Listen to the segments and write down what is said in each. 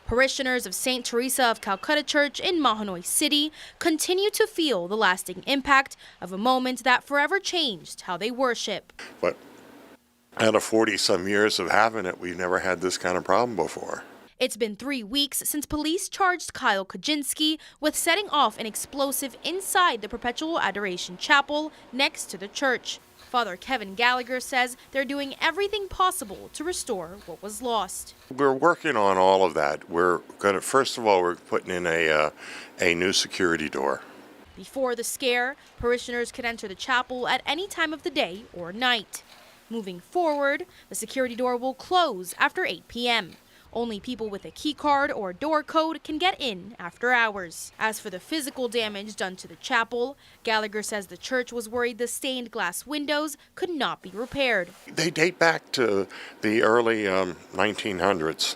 Parishioners of St. Teresa of Calcutta Church in Mahanoy City continue to feel the lasting impact of a moment that forever changed how they worship. But out of 40-some years of having it, we've never had this kind of problem before. It's been 3 weeks since police charged Kyle Kaczynski with setting off an explosive inside the Perpetual Adoration Chapel next to the church. Father Kevin Gallagher says they're doing everything possible to restore what was lost. We're working on all of that. First of all, we're putting in a new security door. Before the scare, parishioners could enter the chapel at any time of the day or night. Moving forward, the security door will close after 8 p.m. Only people with a key card or door code can get in after hours. As for the physical damage done to the chapel, Gallagher says the church was worried the stained glass windows could not be repaired. They date back to the early 1900s,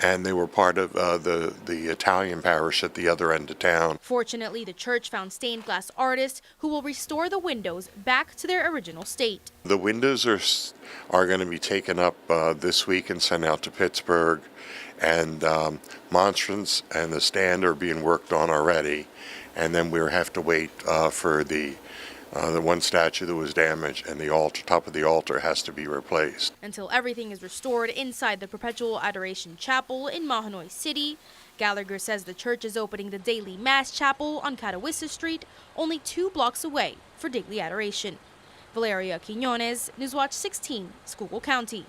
and they were part of the Italian parish at the other end of town. Fortunately, the church found stained glass artists who will restore the windows back to their original state. The windows are going to be taken up this week and sent out to Pittsburgh, and monstrance and the stand are being worked on already, and then we'll have to wait for the one statue that was damaged, and the top of the altar has to be replaced. Until everything is restored inside the Perpetual Adoration Chapel in Mahanoy City, Gallagher says the church is opening the daily Mass Chapel on Catawissa Street, only 2 blocks away for daily adoration. Valeria Quiñones, Newswatch 16, Schuylkill-County.